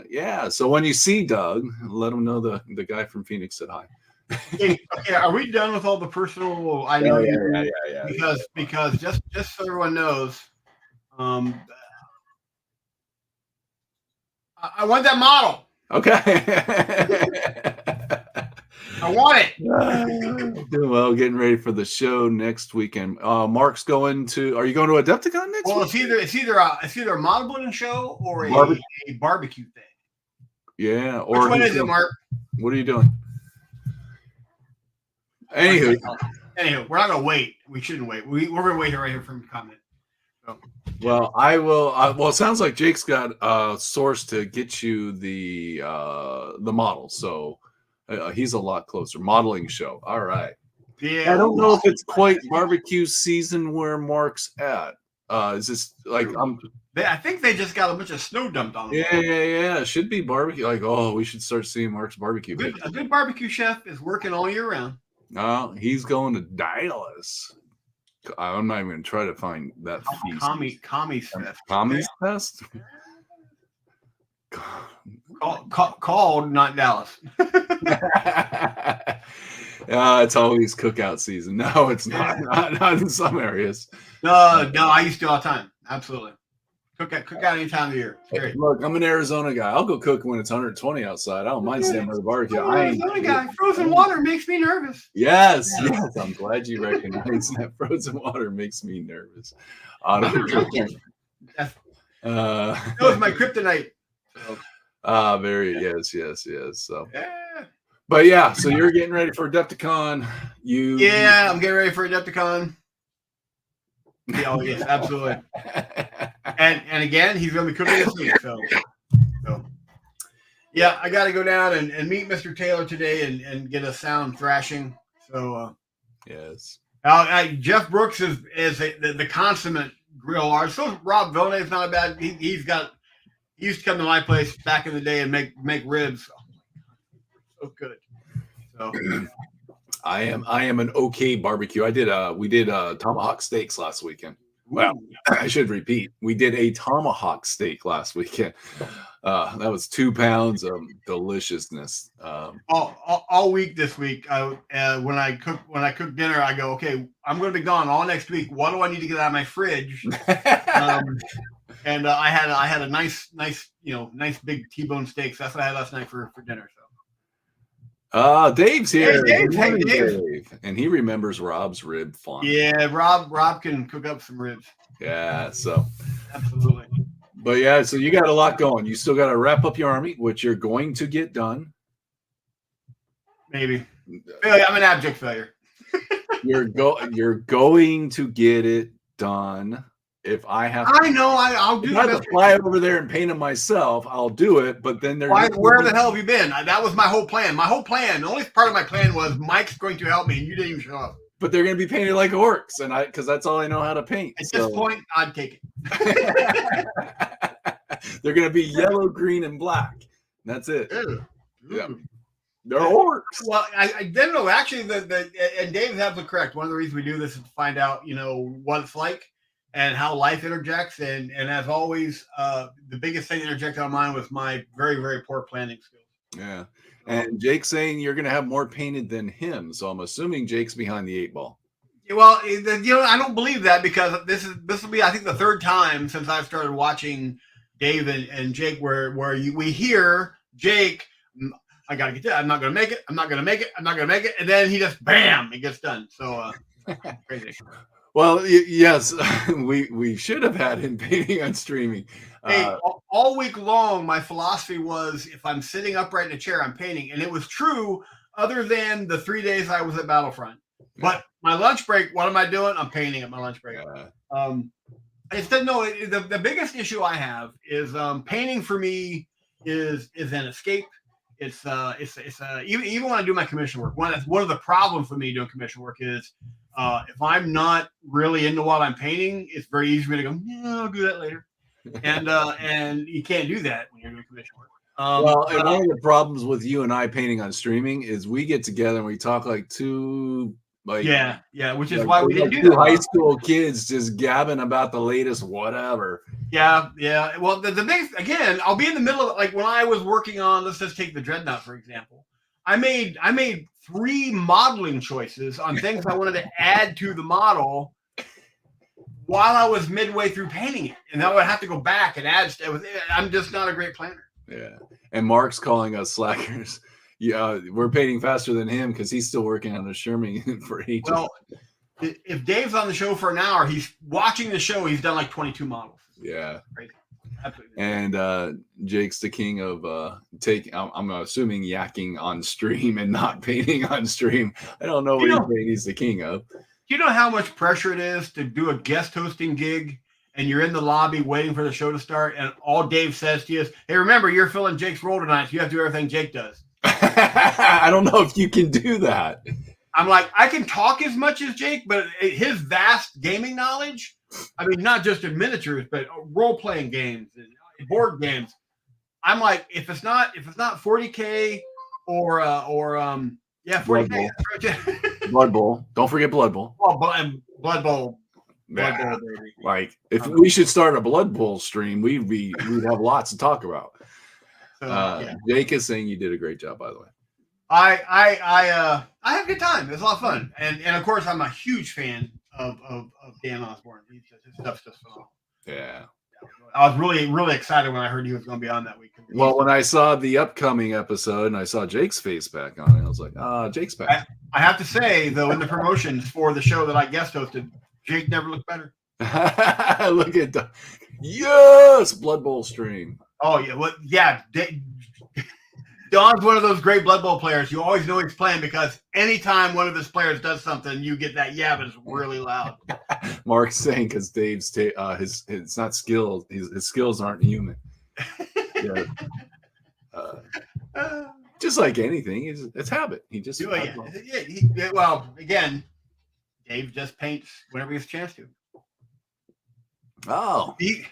Yeah, so when you see Doug, let him know the guy from Phoenix said hi. Okay, are we done with all the personal? I know yeah. Because just so everyone knows, I want that model. Okay. I want it. Doing well, getting ready for the show next weekend. Mark's going to. Are you going to Adepticon next week? Well, it's either a model building show or a barbecue thing. Yeah. Which one is it, Mark? What are you doing? Anywho, we're not gonna wait. We shouldn't wait. We're gonna wait right here for him to comment. So. Well, I will. Well, it sounds like Jake's got a source to get you the model, so he's a lot closer. Modeling show. All right. Yeah. I don't know if it's quite barbecue season where Mark's at. Is this like I think they just got a bunch of snow dumped on them. Yeah. It should be barbecue. Like, we should start seeing Mark's barbecue. A good barbecue chef is working all year round. No, he's going to Dallas. I'm not even going to try to find that feast. Commies Fest. Commies Fest? Called, not Dallas. It's always cookout season. No, it's not. Not in some areas. No, I used to all the time. Absolutely. Cook out any time of the year. Hey, look, I'm an Arizona guy. I'll go cook when it's 120 outside. I don't mind standing by the barbecue. Arizona guy. Frozen water makes me nervous. Yes. I'm glad you recognize that. Frozen water makes me nervous. That was my kryptonite. Yes. So. Yeah. But yeah, so you're getting ready for Adepticon. Yeah, I'm getting ready for Adepticon. Yeah, oh yes, absolutely. And again, he's gonna be cooking this week. So yeah, I got to go down and meet Mr. Taylor today and get a sound thrashing. So yes. Jeff Brooks is the consummate grill artist. So Rob Villeneuve's not a bad. He used to come to my place back in the day and make ribs. Oh, so good. So I am an okay barbecue. We did tomahawk steaks last weekend. Well, I should repeat. We did a tomahawk steak last weekend. That was 2 pounds of deliciousness. All week this week, when I cook dinner, I go, okay, I'm going to be gone all next week. What do I need to get out of my fridge? And I had a nice big T-bone steak. So that's what I had last night for dinner. So. Dave's here. Hey, Dave. And he remembers Rob's rib fondly. Yeah, Rob can cook up some ribs. Yeah, so absolutely. But yeah, so you got a lot going. You still got to wrap up your army, which you're going to get done. Maybe. I'm an abject failure. You're going to get it done. If I have, I'll do. I have to fly over there and paint them myself. I'll do it, but then where the hell have you been? That was my whole plan. The only part of my plan was Mike's going to help me, and you didn't even show up. But they're going to be painted like orcs, and because that's all I know how to paint. At this point, I'd take it. They're going to be yellow, green, and black. That's it. Ew. Yeah. They're orcs. Well, I didn't know. Actually, and Dave's absolutely correct. One of the reasons we do this is to find out, what it's like and how life interjects. And as always, the biggest thing that interjected on mine was my very, very poor planning skills. Yeah. And Jake's saying you're going to have more painted than him. So I'm assuming Jake's behind the 8 ball. Well, I don't believe that because this will be, I think, the third time since I've started watching Dave and Jake where we hear Jake, I got to get that. I'm not going to make it. I'm not going to make it. I'm not going to make it. And then he just, bam, it gets done. So crazy. Well, yes, we should have had him painting on streaming. Hey, all week long, my philosophy was if I'm sitting upright in a chair, I'm painting. And it was true other than the 3 days I was at Battlefront. But my lunch break, what am I doing? I'm painting at my lunch break. The biggest issue I have is painting for me is an escape. It's even when I do my commission work. One of the problems for me doing commission work is if I'm not really into what I'm painting, it's very easy for me to go, yeah, I'll do that later. And you can't do that when you're doing commission work. And one of the problems with you and I painting on streaming is we get together and we talk like two. Which is why we didn't do that. High school kids just gabbing about the latest whatever. Yeah. Well, the biggest, again, I'll be in the middle of it. Like when I was working on, let's just take the Dreadnought, for example. I made 3 modeling choices on things I wanted to add to the model while I was midway through painting it. And I would have to go back and add stuff. I'm just not a great planner. Yeah. And Mark's calling us slackers. Yeah, we're painting faster than him because he's still working on the Sherman for ages. Well, if Dave's on the show for an hour, he's watching the show. He's done like 22 models. Yeah. Crazy. Absolutely. And Jake's the king of I'm assuming yakking on stream and not painting on stream. I don't know what he's the king of. Do you know how much pressure it is to do a guest hosting gig and you're in the lobby waiting for the show to start and all Dave says to you is, hey, remember, you're filling Jake's role tonight, so you have to do everything Jake does. I don't know if you can do that. I'm like, I can talk as much as Jake, but his vast gaming knowledge, I mean, not just in miniatures, but role-playing games and board games. I'm like, if it's not 40K or 40K. Blood Bowl. Don't forget Blood Bowl. Oh, Blood Bowl. Blood Bowl, baby. Like, if we should start a Blood Bowl stream, we'd have lots to talk about. Jake is saying you did a great job, by the way. I had a good time. It was a lot of fun, and of course I'm a huge fan of Dan Osborne. His stuff's just phenomenal. Yeah, I was really, really excited when I heard he was going to be on that week. Well, when I saw the upcoming episode and I saw Jake's face back on it, I was like, Jake's back. I have to say though, in the promotions for the show that I guest hosted, Jake never looked better. Look at the Blood Bowl stream. Oh yeah, well yeah. Don's one of those great Blood Bowl players. You always know he's playing because anytime one of his players does something, you get that but it's really loud. Mark's saying because Dave's it's not skilled. His skills aren't human. Yeah. Just like anything, it's habit. He just well, again, Dave just paints whenever he has a chance to. Oh, is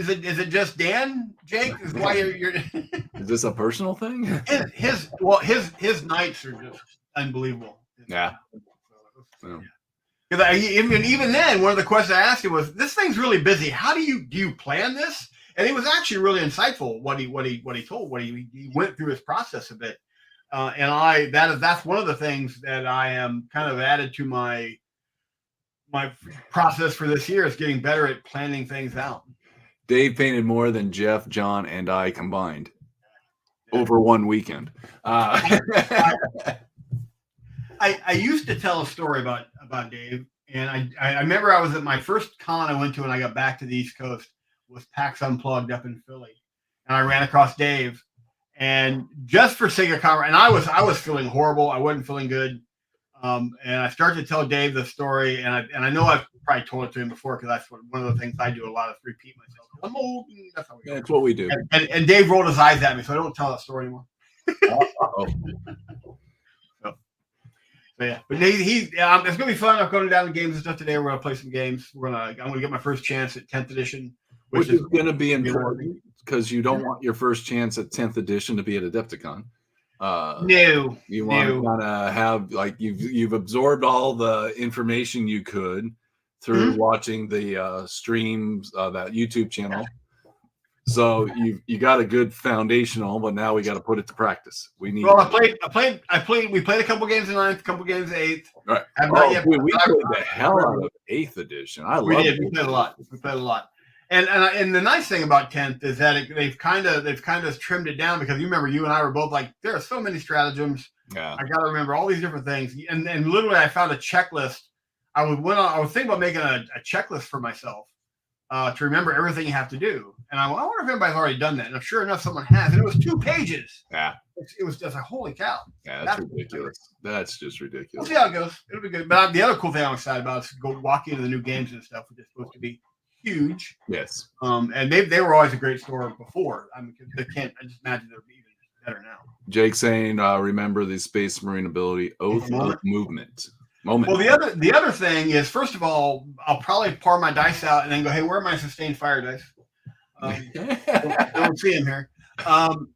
it just Dan, Jake? Is why you're Is this a personal thing? His nights are just unbelievable. Yeah. Because even then, one of the questions I asked him was, "This thing's really busy. How do you plan this?" And he was actually really insightful. What he went through his process a bit, and that's one of the things that I am kind of added to my process for this year is getting better at planning things out. Dave painted more than Jeff, John, and I combined over one weekend. I used to tell a story about Dave, and I remember I was at my first con I went to when I got back to the East Coast was PAX Unplugged up in Philly, and I ran across Dave, and just for sake of conversation, and I was feeling horrible. I wasn't feeling good. And I started to tell Dave the story, and I know I've probably told it to him before because that's one of the things I do a lot of repeat myself. I'm old. That's what we do. And Dave rolled his eyes at me, so I don't tell that story anymore. So yeah, but it's gonna be fun. I'm going down to games and stuff today. We're gonna play some games. I'm gonna get my first chance at 10th edition, which is gonna be important because you don't want your first chance at 10th edition to be at Adepticon. No, you want to kind of have like you've absorbed all the information you could through watching the streams that YouTube channel. So you got a good foundational, but now we got to put it to practice. We need. Well, we played a couple games in 9th, a couple games in 8th. Right. We played the hell out of 8th edition. We played a lot. We played a lot. And the nice thing about 10th is that they've kind of trimmed it down because you remember you and I were both like, there are so many stratagems. Yeah. I got to remember all these different things. And literally I found a checklist. I was thinking about making a checklist for myself to remember everything you have to do. And I wonder if anybody's already done that. And sure enough, someone has. And it was 2 pages. Yeah. It was just like, holy cow. Yeah, that's ridiculous. That's just ridiculous. We'll see how it goes. It'll be good. But the other cool thing I'm excited about is go walking into the new games and stuff, which is supposed to be huge. Yes. And they were always a great store before. I just imagine they're even better now. Jake saying, remember the Space Marine ability, Oath of Movement. Moment. Well, the other thing is, first of all, I'll probably pour my dice out and then go, hey, where are my sustained fire dice? Don't see them here.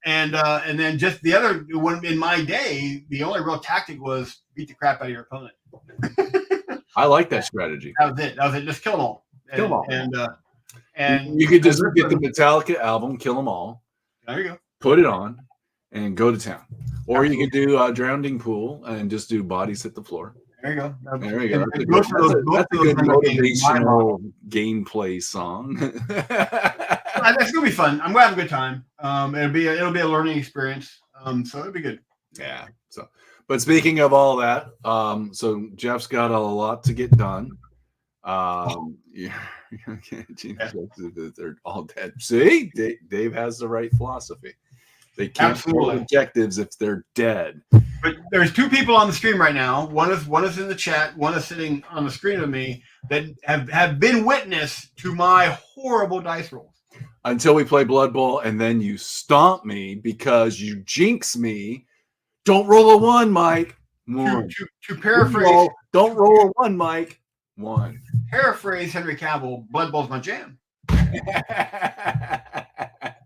And then just the other one in my day, the only real tactic was beat the crap out of your opponent. I like that strategy. That was it. Just kill them all. Kill them all. And you could just get the Metallica album, kill them all. There you go. Put it on and go to town. Or you could do Drowning Pool and just do bodies hit the floor. There you go. There you go. That's a good motivational gameplay song. That's gonna be fun. I'm gonna have a good time. It'll be a learning experience. So it'll be good. Yeah. So, but speaking of all that, so Jeff's got a lot to get done. Yeah. They're all dead. See, Dave has the right philosophy. They can't hold objectives if they're dead. But there's 2 people on the stream right now. One is in the chat. One is sitting on the screen with me that have been witness to my horrible dice rolls. Until we play Blood Bowl, and then you stomp me because you jinx me. Don't roll a 1, Mike. One. To paraphrase, don't roll a 1, Mike. 1. Paraphrase Henry Cavill. Blood Bowl's my jam.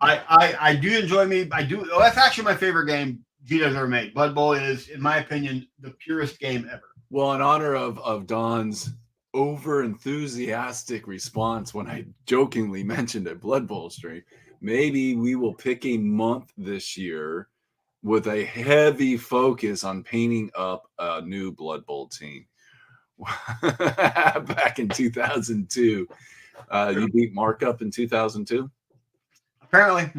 I do enjoy me. I do. That's actually my favorite game Gito's ever made. Blood Bowl is, in my opinion, the purest game ever. Well, in honor of Don's over enthusiastic response when I jokingly mentioned a Blood Bowl stream, maybe we will pick a month this year with a heavy focus on painting up a new Blood Bowl team. Back in 2002, you beat Mark up in 2002. Apparently.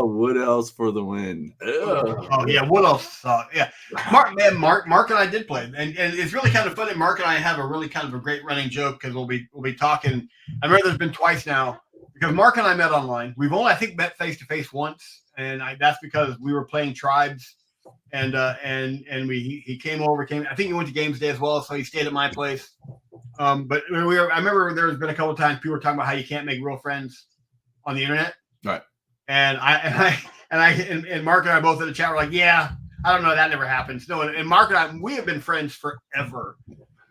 Wood else for the win. Oh yeah, Wood else. Yeah, Mark and I did play, and it's really kind of funny. Mark and I have a really kind of a great running joke because we'll be talking. I remember there's been twice now because Mark and I met online. We've only, I think, met face to face once and that's because we were playing Tribes, and he came over. I think he went to games day as well, so he stayed at my place. But I remember there's been a couple of times people were talking about how you can't make real friends on the internet, right? And Mark and I both in the chat were like, yeah, I don't know, that never happens. No, and Mark and I, we have been friends forever.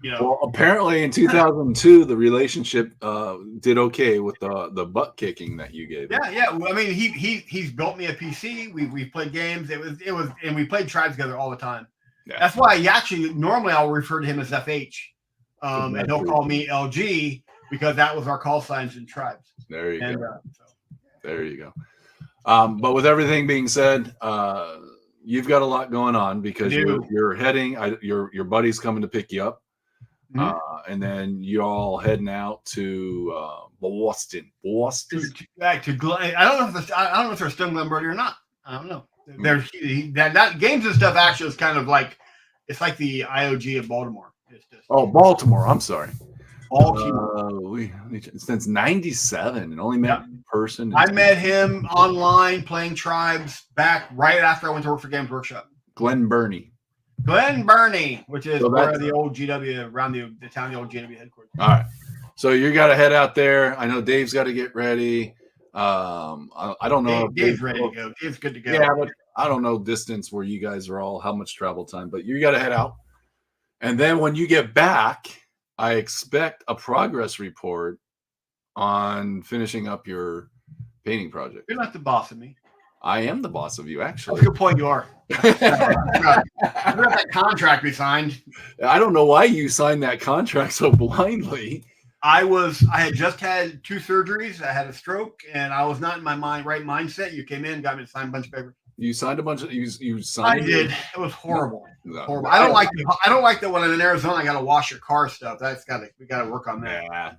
Well, apparently in 2002, the relationship did okay with the butt kicking that you gave. Yeah. Well, I mean, he's built me a PC. We played games. It was, and we played Tribes together all the time. Yeah. That's why normally I'll refer to him as FH, and he'll call me LG because that was our call signs in Tribes. There you go. There you go. But with everything being said, you've got a lot going on because you're heading. Your buddy's coming to pick you up. And then you all heading out to Boston. Back to Glen. I don't know if they're still in Glenburnie or not. I don't know. That games and stuff actually is kind of like it's like the IOG of Baltimore. It's just, Baltimore. I'm sorry. Baltimore. Since '97 and only met in person. I met him online playing Tribes back right after I went to work for Games Workshop. Glenburnie, which is where the old GW, around the town, the old GW headquarters. All right. So you got to head out there. I know Dave's got to get ready. I don't know. Dave's ready to go. Dave's good to go. Yeah, but I don't know distance where you guys are all, how much travel time, but you got to head out. And then when you get back, I expect a progress report on finishing up your painting project. You're not the boss of me. I am the boss of you, actually. That's a good point. You are. That contract we signed. I don't know why you signed that contract so blindly. I had just had 2 surgeries. I had a stroke, and I was not in my right mindset. You came in, got me to sign a bunch of papers. You signed a bunch of you signed. I did. It was horrible. No. Horrible. I don't like that when I'm in Arizona. I got to wash your car stuff. We got to work on that. Yeah.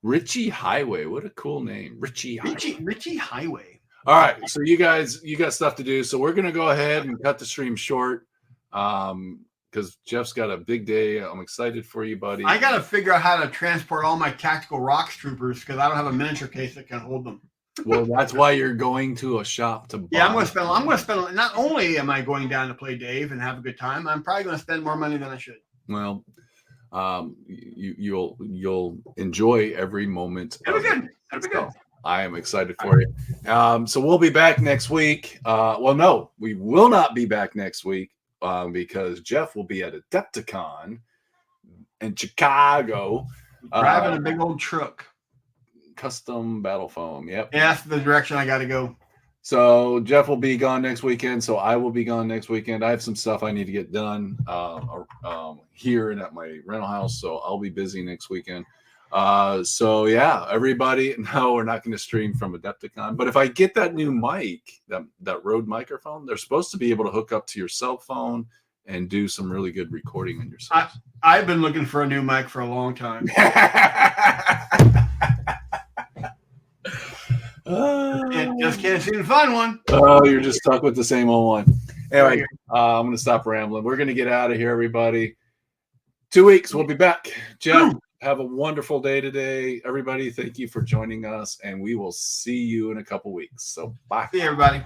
Richie Highway. What a cool name, Richie Highway. All right, so you guys, you got stuff to do. So we're gonna go ahead and cut the stream short, because Jeff's got a big day. I'm excited for you, buddy. I got to figure out how to transport all my tactical rocks troopers because I don't have a miniature case that can hold them. Well, that's why you're going to a shop to buy. Yeah, I'm going to spend. Not only am I going down to play Dave and have a good time, I'm probably going to spend more money than I should. Well, you'll enjoy every moment. It'll be good. It'll be good. I am excited for you. So we'll be back next week. Well, no, we will not be back next week because Jeff will be at Adepticon in Chicago. Driving a big old truck. Custom battle foam. Yep. Yeah, that's the direction I got to go. So Jeff will be gone next weekend. So I will be gone next weekend. I have some stuff I need to get done here and at my rental house. So I'll be busy next weekend. So yeah, everybody. No, we're not going to stream from Adepticon. But if I get that new mic, that Rode microphone, they're supposed to be able to hook up to your cell phone and do some really good recording on your cell. I've been looking for a new mic for a long time. Just can't seem to find one. Oh, you're just stuck with the same old one. Anyway, I'm going to stop rambling. We're going to get out of here, everybody. 2 weeks, we'll be back. Jeff, have a wonderful day today. Everybody, thank you for joining us, and we will see you in a couple weeks. So, bye. See you, everybody.